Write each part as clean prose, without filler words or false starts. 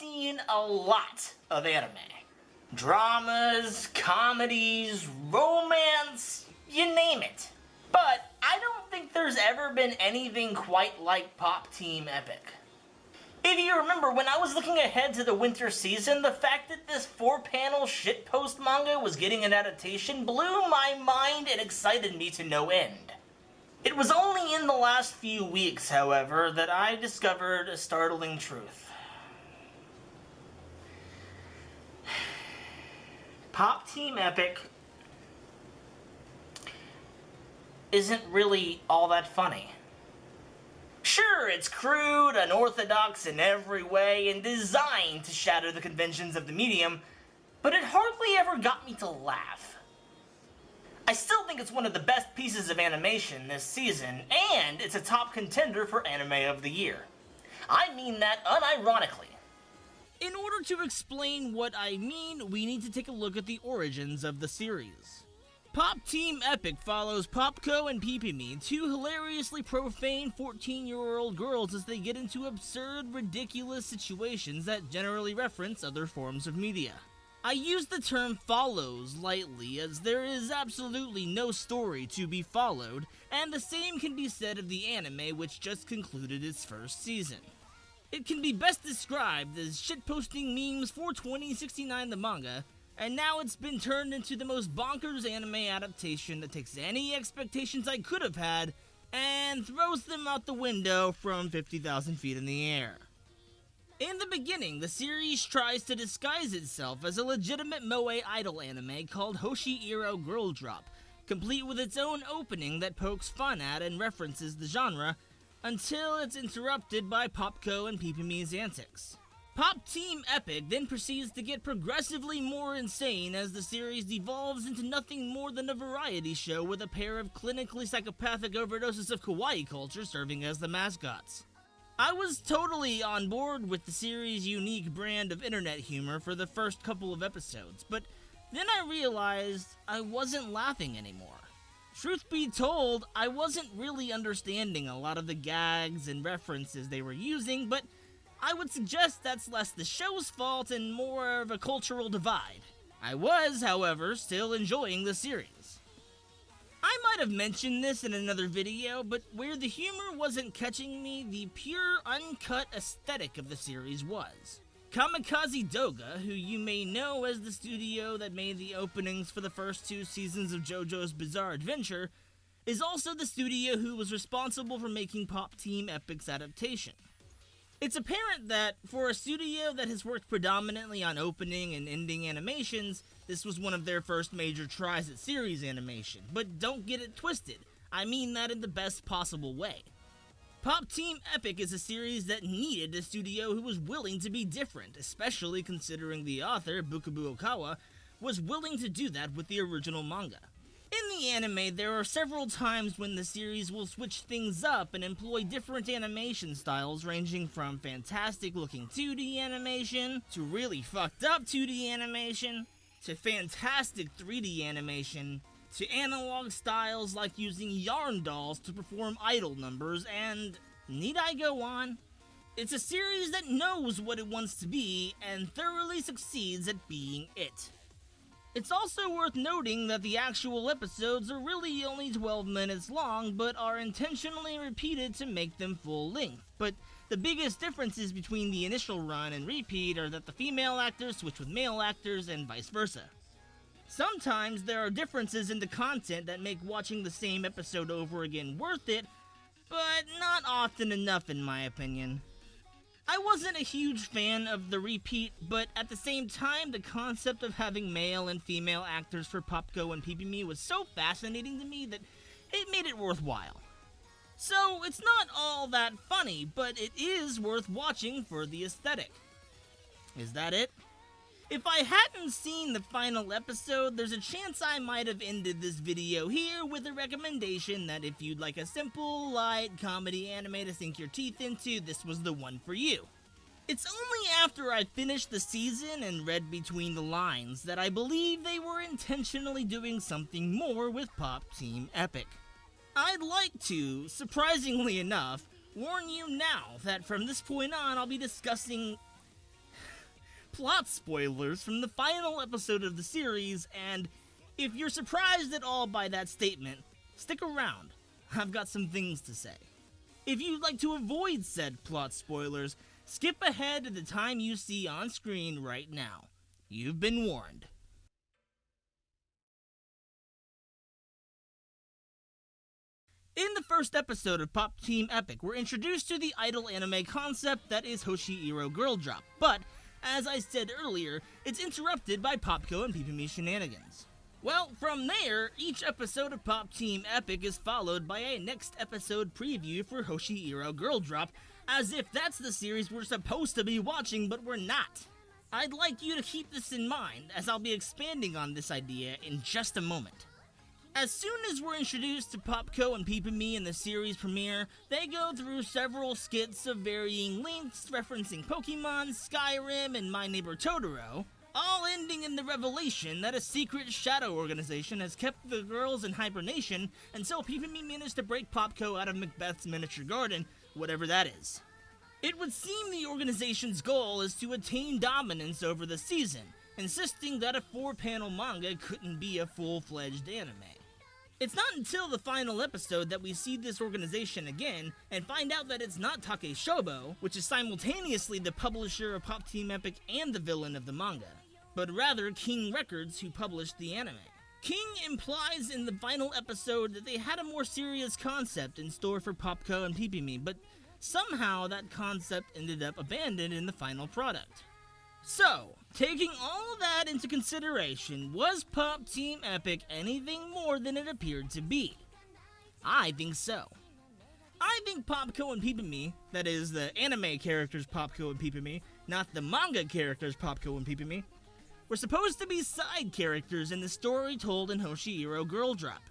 seen a lot of anime. Dramas, comedies, romance, you name it. But I don't think there's ever been anything quite like Pop Team Epic. If you remember, when I was looking ahead to the winter season, the fact that this 4-panel shitpost manga was getting an adaptation blew my mind and excited me to no end. It was only in the last few weeks, however, that I discovered a startling truth. Pop Team Epic isn't really all that funny. Sure, it's crude, unorthodox in every way, and designed to shatter the conventions of the medium, but it hardly ever got me to laugh. I still think it's one of the best pieces of animation this season, and it's a top contender for Anime of the Year. I mean that unironically. In order to explain what I mean, we need to take a look at the origins of the series. Pop Team Epic follows Popco and Pipimi, two hilariously profane 14-year-old girls as they get into absurd, ridiculous situations that generally reference other forms of media. I use the term follows lightly as there is absolutely no story to be followed, and the same can be said of the anime which just concluded its first season. It can be best described as shitposting memes for 2069 the manga, and now it's been turned into the most bonkers anime adaptation that takes any expectations I could have had and throws them out the window from 50,000 feet in the air. In the beginning, the series tries to disguise itself as a legitimate moe idol anime called Hoshi Iro Girl Drop, complete with its own opening that pokes fun at and references the genre, until it's interrupted by Popco and Pipimi's antics. Pop Team Epic then proceeds to get progressively more insane as the series devolves into nothing more than a variety show with a pair of clinically psychopathic overdoses of kawaii culture serving as the mascots. I was totally on board with the series' unique brand of internet humor for the first couple of episodes, but then I realized I wasn't laughing anymore. Truth be told, I wasn't really understanding a lot of the gags and references they were using, but I would suggest that's less the show's fault and more of a cultural divide. I was, however, still enjoying the series. I might have mentioned this in another video, but where the humor wasn't catching me, the pure, uncut aesthetic of the series was. Kamikaze Doga, who you may know as the studio that made the openings for the first 2 seasons of JoJo's Bizarre Adventure, is also the studio who was responsible for making Pop Team Epic's adaptation. It's apparent that, for a studio that has worked predominantly on opening and ending animations, this was one of their first major tries at series animation, but don't get it twisted, I mean that in the best possible way. Pop Team Epic is a series that needed a studio who was willing to be different, especially considering the author, Bukabu Okawa, was willing to do that with the original manga. In the anime, there are several times when the series will switch things up and employ different animation styles ranging from fantastic-looking 2D animation, to really fucked up 2D animation, to fantastic 3D animation, to analog styles like using yarn dolls to perform idol numbers, and need I go on? It's a series that knows what it wants to be and thoroughly succeeds at being it. It's also worth noting that the actual episodes are really only 12 minutes long, but are intentionally repeated to make them full length. But the biggest differences between the initial run and repeat are that the female actors switch with male actors and vice versa. Sometimes there are differences in the content that make watching the same episode over again worth it, but not often enough in my opinion. I wasn't a huge fan of the repeat, but at the same time, the concept of having male and female actors for Popco and Pipimi was so fascinating to me that it made it worthwhile. So, it's not all that funny, but it is worth watching for the aesthetic. Is that it? If I hadn't seen the final episode, there's a chance I might have ended this video here with a recommendation that if you'd like a simple, light comedy anime to sink your teeth into, this was the one for you. It's only after I finished the season and read between the lines that I believe they were intentionally doing something more with Pop Team Epic. I'd like to, surprisingly enough, warn you now that from this point on I'll be discussing plot spoilers from the final episode of the series, and if you're surprised at all by that statement, stick around. I've got some things to say. If you'd like to avoid said plot spoilers, skip ahead to the time you see on screen right now. You've been warned. In the first episode of Pop Team Epic, we're introduced to the idol anime concept that is Hoshiiro Girl Drop, but, as I said earlier, it's interrupted by Popko and Pipimi shenanigans. Well, from there, each episode of Pop Team Epic is followed by a next episode preview for Hoshiiro Girl Drop, as if that's the series we're supposed to be watching, but we're not. I'd like you to keep this in mind, as I'll be expanding on this idea in just a moment. As soon as we're introduced to Popko and Pipimi in the series premiere, they go through several skits of varying lengths referencing Pokemon, Skyrim, and My Neighbor Totoro, all ending in the revelation that a secret shadow organization has kept the girls in hibernation until Pipimi managed to break Popko out of Macbeth's miniature garden, whatever that is. It would seem the organization's goal is to attain dominance over the season, insisting that a 4-panel manga couldn't be a full-fledged anime. It's not until the final episode that we see this organization again and find out that it's not Take Shobo, which is simultaneously the publisher of Pop Team Epic and the villain of the manga, but rather King Records, who published the anime. King implies in the final episode that they had a more serious concept in store for Popko and Pipimi, but somehow that concept ended up abandoned in the final product. So, taking all that into consideration, was Pop Team Epic anything more than it appeared to be? I think so. I think Popko and Pipimi, that is, the anime characters Popko and Pipimi, not the manga characters Popko and Pipimi, were supposed to be side characters in the story told in Hoshiiro Girl Drop.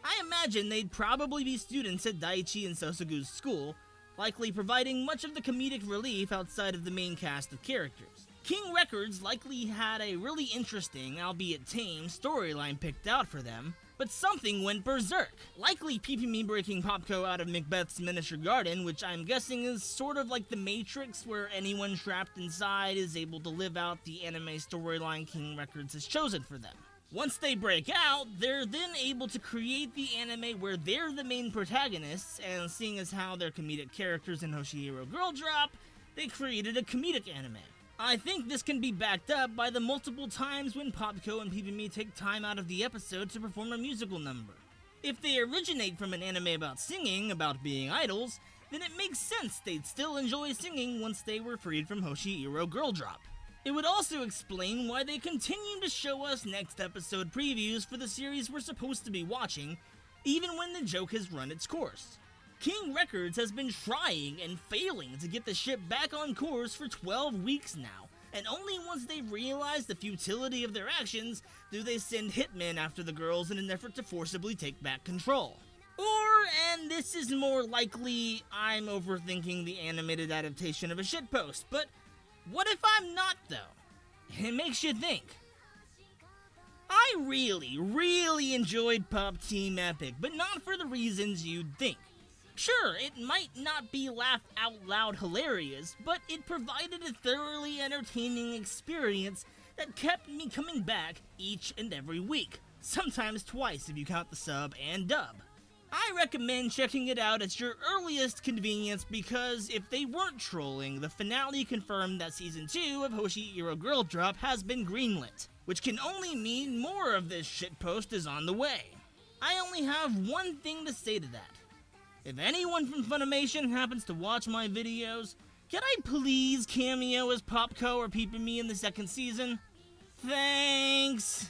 I imagine they'd probably be students at Daichi and Sosugu's school, likely providing much of the comedic relief outside of the main cast of characters. King Records likely had a really interesting, albeit tame, storyline picked out for them, but something went berserk. Likely Pipimi breaking Popko out of Macbeth's miniature garden, which I'm guessing is sort of like the Matrix, where anyone trapped inside is able to live out the anime storyline King Records has chosen for them. Once they break out, they're then able to create the anime where they're the main protagonists, and seeing as how they're comedic characters in Hoshiiro Girl Drop, they created a comedic anime. I think this can be backed up by the multiple times when Popko and Pipimi take time out of the episode to perform a musical number. If they originate from an anime about singing, about being idols, then it makes sense they'd still enjoy singing once they were freed from Hoshiiro Girl Drop. It would also explain why they continue to show us next episode previews for the series we're supposed to be watching, even when the joke has run its course. King Records has been trying and failing to get the ship back on course for 12 weeks now, and only once they realize the futility of their actions do they send hitmen after the girls in an effort to forcibly take back control. Or, and this is more likely, I'm overthinking the animated adaptation of a shitpost, but what if I'm not, though? It makes you think. I really enjoyed Pop Team Epic, but not for the reasons you'd think. Sure, it might not be laugh-out-loud hilarious, but it provided a thoroughly entertaining experience that kept me coming back each and every week, sometimes twice if you count the sub and dub. I recommend checking it out at your earliest convenience because if they weren't trolling, the finale confirmed that Season 2 of Hoshiiro Girl Drop has been greenlit, which can only mean more of this shitpost is on the way. I only have one thing to say to that. If anyone from Funimation happens to watch my videos, can I please cameo as Popko or Pipimi in the second season? Thanks!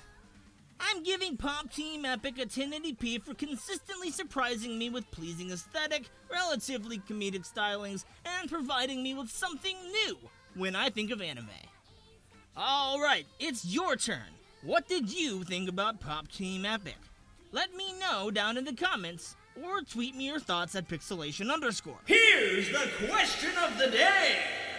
I'm giving Pop Team Epic a 1080p for consistently surprising me with pleasing aesthetic, relatively comedic stylings, and providing me with something new when I think of anime. Alright, it's your turn. What did you think about Pop Team Epic? Let me know down in the comments, or tweet me your thoughts at pixelation_. Here's the question of the day!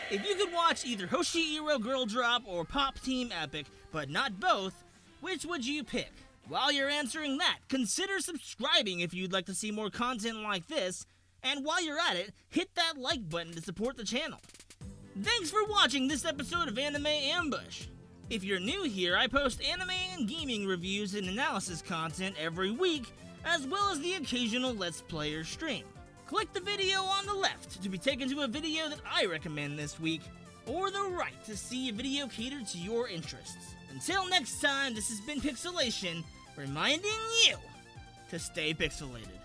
If you could watch either Hoshiiro Girl Drop or Pop Team Epic, but not both, which would you pick? While you're answering that, consider subscribing if you'd like to see more content like this, and while you're at it, hit that like button to support the channel. Thanks for watching this episode of Anime Ambush. If you're new here, I post anime and gaming reviews and analysis content every week, as well as the occasional Let's Player stream. Click the video on the left to be taken to a video that I recommend this week, or the right to see a video catered to your interests. Until next time, this has been Pixelation, reminding you to stay pixelated.